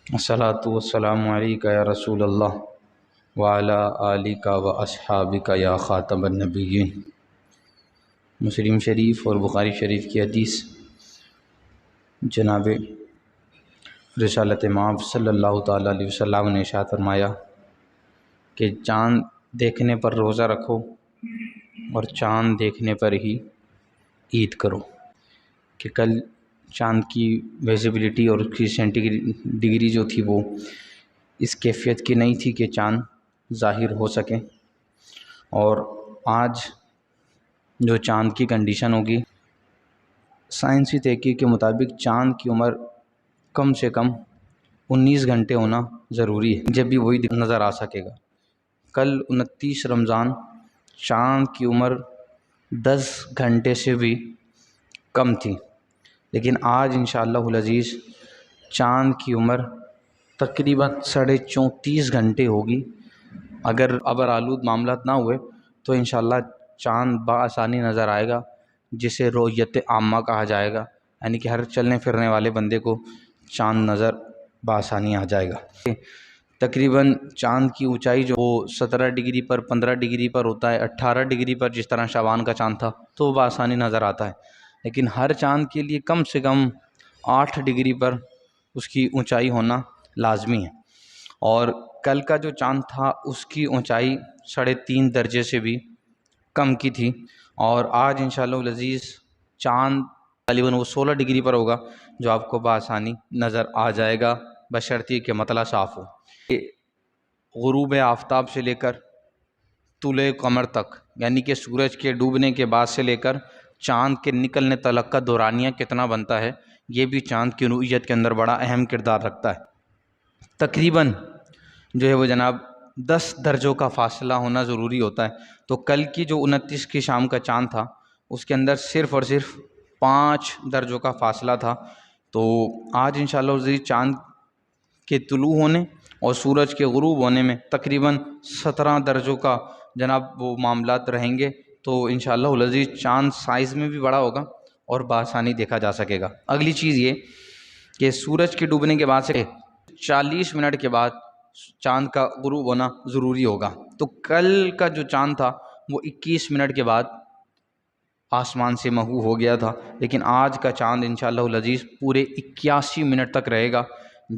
الصلاۃ والسلام علیک یا رسول اللہ وعلی آلک و اصحابک یا خاتم النبیین۔ مسلم شریف اور بخاری شریف کی حدیث، جناب رسالت مآب صلی اللہ تعالیٰ علیہ وسلم نے ارشاد فرمایا کہ چاند دیکھنے پر روزہ رکھو اور چاند دیکھنے پر ہی عید کرو، کہ کل چاند کی ویزیبلٹی اور اس کی سینٹی ڈگری جو تھی وہ اس کیفیت کی نہیں تھی کہ چاند ظاہر ہو سکے، اور آج جو چاند کی کنڈیشن ہوگی، سائنسی تحقیق کے مطابق چاند کی عمر کم سے کم 19 گھنٹے ہونا ضروری ہے، جب بھی وہی نظر آ سکے گا۔ کل 29 رمضان چاند کی عمر 10 گھنٹے سے بھی کم تھی، لیکن آج انشاءاللہ العزیز چاند کی عمر تقریباً 34.5 گھنٹے ہوگی۔ اگر آلود معاملات نہ ہوئے تو انشاءاللہ چاند بآسانی نظر آئے گا، جسے رؤیت عامہ کہا جائے گا، یعنی کہ ہر چلنے پھرنے والے بندے کو چاند نظر بآسانی آ جائے گا۔ تقریباً چاند کی اونچائی جو وہ 17 ڈگری پر 15 ڈگری پر ہوتا ہے، 18 ڈگری پر جس طرح شعبان کا چاند تھا تو وہ بآسانی نظر آتا ہے، لیکن ہر چاند کے لیے کم سے کم 8 ڈگری پر اس کی اونچائی ہونا لازمی ہے، اور کل کا جو چاند تھا اس کی اونچائی 3.5 درجے سے بھی کم کی تھی، اور آج انشاءاللہ العزیز چاند غالباً وہ 16 ڈگری پر ہوگا جو آپ کو بآسانی نظر آ جائے گا، بشرطیہ کہ مطلع صاف ہو۔ غروب آفتاب سے لے کر طلوع قمر تک، یعنی کہ سورج کے ڈوبنے کے بعد سے لے کر چاند کے نکلنے تلک کا دورانیہ کتنا بنتا ہے، یہ بھی چاند کی رؤیت کے اندر بڑا اہم کردار رکھتا ہے۔ تقریباً جو ہے وہ جناب 10 درجوں کا فاصلہ ہونا ضروری ہوتا ہے، تو کل کی جو 29 کی شام کا چاند تھا اس کے اندر صرف اور صرف 5 درجوں کا فاصلہ تھا، تو آج انشاءاللہ العزیز چاند کے طلوع ہونے اور سورج کے غروب ہونے میں تقریباً 17 درجوں کا جناب وہ معاملات رہیں گے، تو انشاءاللہ العزیز چاند سائز میں بھی بڑا ہوگا اور بآسانی دیکھا جا سکے گا۔ اگلی چیز یہ کہ سورج کے ڈوبنے کے بعد سے 40 منٹ کے بعد چاند کا غروب ہونا ضروری ہوگا، تو کل کا جو چاند تھا وہ 21 منٹ کے بعد آسمان سے محو ہو گیا تھا، لیکن آج کا چاند انشاءاللہ العزیز پورے 81 منٹ تک رہے گا،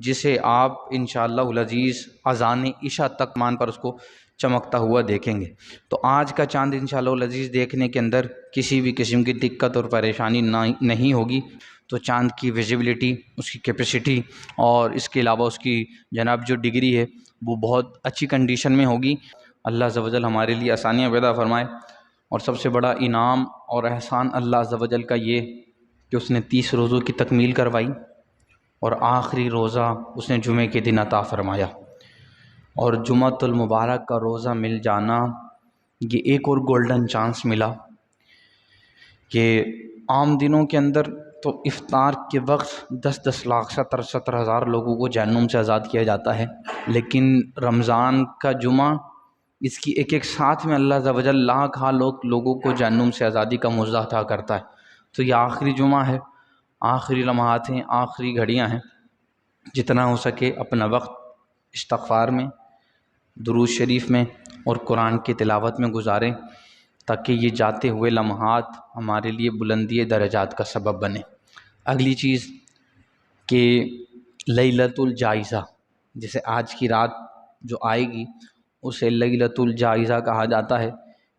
جسے آپ انشاءاللہ العزیز اذان عشاء تک مان پر اس کو چمکتا ہوا دیکھیں گے۔ تو آج کا چاند انشاءاللہ العزیز دیکھنے کے اندر کسی بھی قسم کی دقت اور پریشانی نہیں ہوگی، تو چاند کی ویزیبلٹی، اس کی کیپیسٹی اور اس کے علاوہ اس کی جناب جو ڈگری ہے وہ بہت اچھی کنڈیشن میں ہوگی۔ اللہ عز و جل ہمارے لیے آسانیاں پیدا فرمائے، اور سب سے بڑا انعام اور احسان اللہ عز و جل کا یہ کہ اس نے 30 روزوں کی تکمیل کروائی، اور آخری روزہ اس نے جمعے کے دن عطا فرمایا، اور جمعۃ المبارک کا روزہ مل جانا یہ ایک اور گولڈن چانس ملا، کہ عام دنوں کے اندر تو افطار کے وقت 10 لاکھ 70 ہزار لوگوں کو جہنم سے آزاد کیا جاتا ہے، لیکن رمضان کا جمعہ اس کی ایک ساتھ میں اللہ عز و جل لاکھ لوگوں کو جہنم سے آزادی کا معجزہ عطا کرتا ہے۔ تو یہ آخری جمعہ ہے، آخری لمحات ہیں، آخری گھڑیاں ہیں، جتنا ہو سکے اپنا وقت استغفار میں، درود شریف میں اور قرآن کی تلاوت میں گزاریں، تاکہ یہ جاتے ہوئے لمحات ہمارے لیے بلندی درجات کا سبب بنے۔ اگلی چیز کہ لیلۃ الجائزہ، جیسے آج کی رات جو آئے گی اسے لیلۃ الجائزہ کہا جاتا ہے۔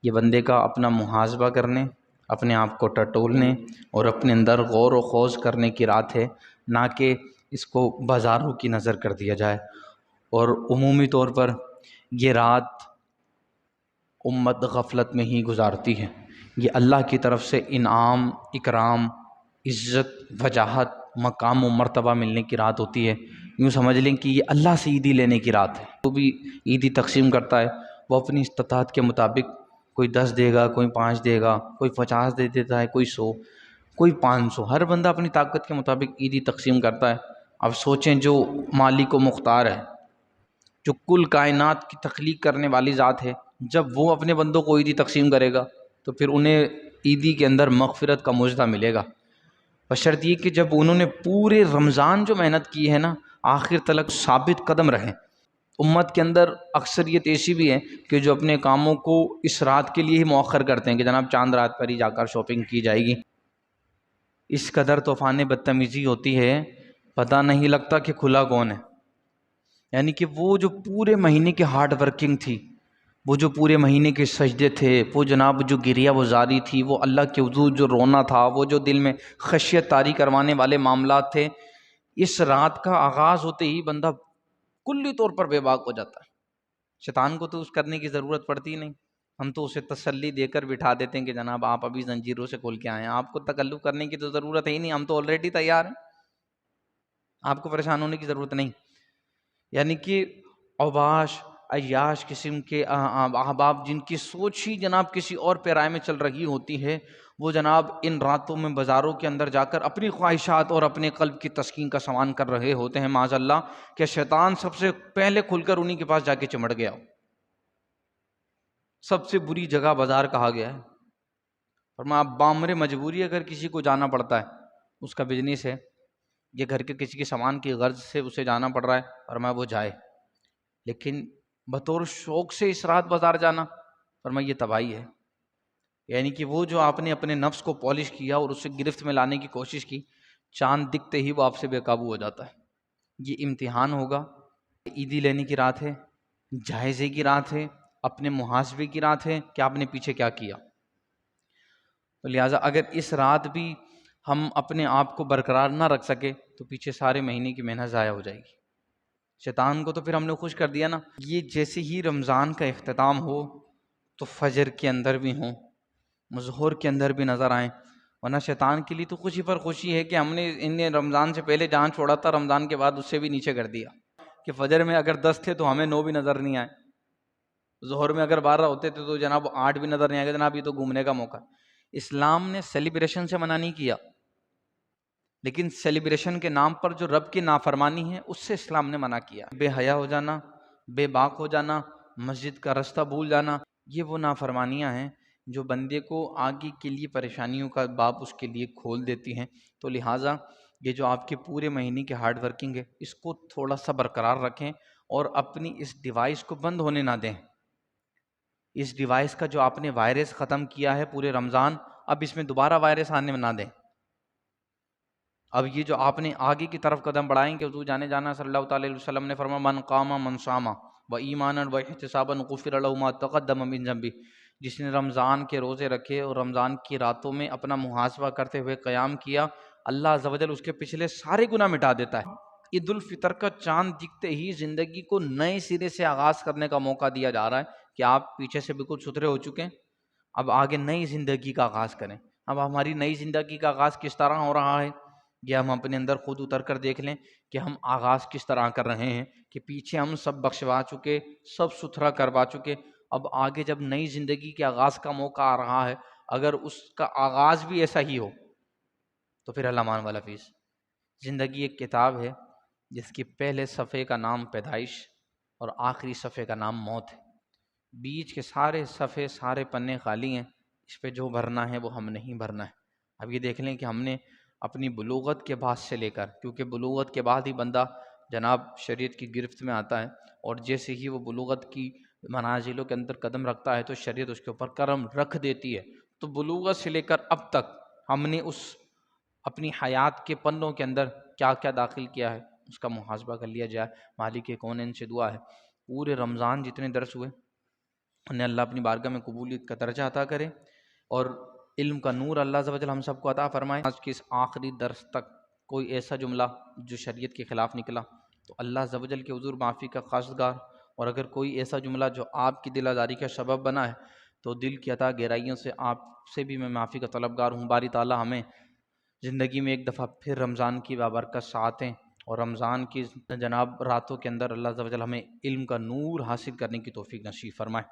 یہ بندے کا اپنا محاسبہ کرنے، اپنے آپ کو ٹٹولنے اور اپنے اندر غور و خوض کرنے کی رات ہے، نہ کہ اس کو بازاروں کی نظر کر دیا جائے۔ اور عمومی طور پر یہ رات امت غفلت میں ہی گزارتی ہے، یہ اللہ کی طرف سے انعام، اکرام، عزت، وجاہت، مقام و مرتبہ ملنے کی رات ہوتی ہے۔ یوں سمجھ لیں کہ یہ اللہ سے عیدی لینے کی رات ہے۔ جو بھی عیدی تقسیم کرتا ہے وہ اپنی استطاعت کے مطابق، کوئی 10 دے گا، کوئی 5 دے گا، کوئی 50 دے دیتا ہے، کوئی 100، کوئی 500، ہر بندہ اپنی طاقت کے مطابق عیدی تقسیم کرتا ہے۔ اب سوچیں جو مالک و مختار ہے، جو کل کائنات کی تخلیق کرنے والی ذات ہے، جب وہ اپنے بندوں کو عیدی تقسیم کرے گا تو پھر انہیں عیدی کے اندر مغفرت کا معجزہ ملے گا، بشرط یہ کہ جب انہوں نے پورے رمضان جو محنت کی ہے نا آخر تلک ثابت قدم رہیں۔ امت کے اندر اکثریت ایسی بھی ہے کہ جو اپنے کاموں کو اس رات کے لیے ہی مؤخر کرتے ہیں کہ جناب چاند رات پر ہی جا کر شاپنگ کی جائے گی۔ اس قدر طوفان بدتمیزی ہوتی ہے، پتہ نہیں لگتا کہ کھلا کون ہے۔ یعنی کہ وہ جو پورے مہینے کی ہارڈ ورکنگ تھی، وہ جو پورے مہینے کے سجدے تھے، وہ جناب جو گریہ وزاری تھی، وہ اللہ کے حضور جو رونا تھا، وہ جو دل میں خشیت طاری کروانے والے معاملات تھے، اس رات کا آغاز ہوتے ہی بندہ کلی طور پر بے باک ہو جاتا ہے۔ شیطان کو تو اس کرنے کی ضرورت پڑتی ہی نہیں، ہم تو اسے تسلی دے کر بٹھا دیتے ہیں کہ جناب آپ ابھی زنجیروں سے کھول کے آئے ہیں، آپ کو تکلف کرنے کی تو ضرورت ہے ہی نہیں، ہم تو آلریڈی تیار ہیں، آپ کو پریشان ہونے کی ضرورت نہیں۔ یعنی کہ اوباش عیاش قسم کے احباب جن کی سوچ ہی جناب کسی اور پیرائے میں چل رہی ہوتی ہے، وہ جناب ان راتوں میں بازاروں کے اندر جا کر اپنی خواہشات اور اپنے قلب کی تسکین کا سامان کر رہے ہوتے ہیں، معاذ اللہ کہ شیطان سب سے پہلے کھل کر انہی کے پاس جا کے چمٹ گیا۔ سب سے بری جگہ بازار کہا گیا ہے، فرمایا بامر مجبوری اگر کسی کو جانا پڑتا ہے، اس کا بزنس ہے، یہ گھر کے کسی کے سامان کی غرض سے اسے جانا پڑ رہا ہے، فرمایا وہ جائے، لیکن بطور شوق سے اس رات بازار جانا، فرمایا یہ تباہی ہے۔ یعنی کہ وہ جو آپ نے اپنے نفس کو پالش کیا اور اسے گرفت میں لانے کی کوشش کی، چاند دکھتے ہی وہ آپ سے بے قابو ہو جاتا ہے۔ یہ امتحان ہوگا، عیدی لینے کی رات ہے، جائزے کی رات ہے، اپنے محاسبے کی رات ہے کہ آپ نے پیچھے کیا کیا۔ تو لہٰذا اگر اس رات بھی ہم اپنے آپ کو برقرار نہ رکھ سکے تو پیچھے سارے مہینے کی محنت ضائع ہو جائے گی۔ شیطان کو تو پھر ہم نے خوش کر دیا نا۔ یہ جیسے ہی رمضان کا اختتام ہو تو فجر کے اندر بھی ہوں، ظہر کے اندر بھی نظر آئیں، ورنہ شیطان کے لیے تو خوشی پر خوشی ہے کہ ہم نے انہیں رمضان سے پہلے جان چھوڑا تھا، رمضان کے بعد اس سے بھی نیچے کر دیا کہ فجر میں اگر 10 تھے تو ہمیں 9 بھی نظر نہیں آئے، ظہر میں اگر 12 ہوتے تھے تو جناب 8 بھی نظر نہیں آئے گا، جناب یہ تو گھومنے کا موقع ہے۔ اسلام نے سیلیبریشن سے منع نہیں کیا، لیکن سیلیبریشن کے نام پر جو رب کی نافرمانی ہے اس سے اسلام نے منع کیا۔ بے حیا ہو جانا، بے باک ہو جانا، مسجد کا رستہ بھول جانا، یہ وہ نافرمانیاں ہیں جو بندے کو آگے کے لیے پریشانیوں کا باب اس کے لیے کھول دیتی ہیں۔ تو لہٰذا یہ جو آپ کے پورے مہینے کی ہارڈ ورکنگ ہے، اس کو تھوڑا سا برقرار رکھیں اور اپنی اس ڈیوائس کو بند ہونے نہ دیں۔ اس ڈیوائس کا جو آپ نے وائرس ختم کیا ہے پورے رمضان، اب اس میں دوبارہ وائرس آنے نہ دیں۔ اب یہ جو آپ نے آگے کی طرف قدم بڑھائیں کہ حضور جانے جانا صلی اللہ تعالی علیہ وسلم نے فرمایا من قام من صام و ایمانا و احتسابا غفر له ما تقدم من ذنبه، جس نے رمضان کے روزے رکھے اور رمضان کی راتوں میں اپنا محاسبہ کرتے ہوئے قیام کیا، اللہ عز و جل اس کے پچھلے سارے گناہ مٹا دیتا ہے۔ عید الفطر کا چاند دکھتے ہی زندگی کو نئے سرے سے آغاز کرنے کا موقع دیا جا رہا ہے کہ آپ پیچھے سے بالکل ستھرے ہو چکے ہیں، اب آگے نئی زندگی کا آغاز کریں۔ اب ہماری نئی زندگی کا آغاز کس طرح ہو رہا ہے، یہ ہم اپنے اندر خود اتر کر دیکھ لیں کہ ہم آغاز کس طرح کر رہے ہیں، کہ پیچھے ہم سب بخشوا چکے، سب ستھرا کروا چکے، اب آگے جب نئی زندگی کے آغاز کا موقع آ رہا ہے، اگر اس کا آغاز بھی ایسا ہی ہو تو پھر اللہ مان والا فیس۔ زندگی ایک کتاب ہے جس کی پہلے صفحے کا نام پیدائش اور آخری صفحے کا نام موت ہے، بیچ کے سارے صفحے سارے پنے خالی ہیں، اس پہ جو بھرنا ہے وہ ہم نہیں بھرنا ہے۔ اب یہ دیکھ لیں کہ ہم نے اپنی بلوغت کے بعد سے لے کر، کیونکہ بلوغت کے بعد ہی بندہ جناب شریعت کی گرفت میں آتا ہے، اور جیسے ہی وہ بلوغت کی منازلوں کے اندر قدم رکھتا ہے تو شریعت اس کے اوپر کرم رکھ دیتی ہے۔ تو بلوغت سے لے کر اب تک ہم نے اس اپنی حیات کے پنوں کے اندر کیا کیا داخل کیا ہے، اس کا محاسبہ کر لیا جائے۔ مالک کونین سے دعا ہے پورے رمضان جتنے درس ہوئے انہیں اللہ اپنی بارگاہ میں قبولیت کا درجہ عطا کرے، اور علم کا نور اللہ عز و جل ہم سب کو عطا فرمائے۔ آج کے اس آخری درس تک کوئی ایسا جملہ جو شریعت کے خلاف نکلا تو اللہ عز و جل کے حضور معافی کا خواستگار، اور اگر کوئی ایسا جملہ جو آپ کی دل آزاری کا سبب بنا ہے تو دل کی عطا گہرائیوں سے آپ سے بھی میں معافی کا طلبگار ہوں۔ باری تعالیٰ ہمیں زندگی میں ایک دفعہ پھر رمضان کی بابرکت ساعتیں اور رمضان کی جناب راتوں کے اندر اللہ عز و جل ہمیں علم کا نور حاصل کرنے کی توفیق نصیب فرمائے۔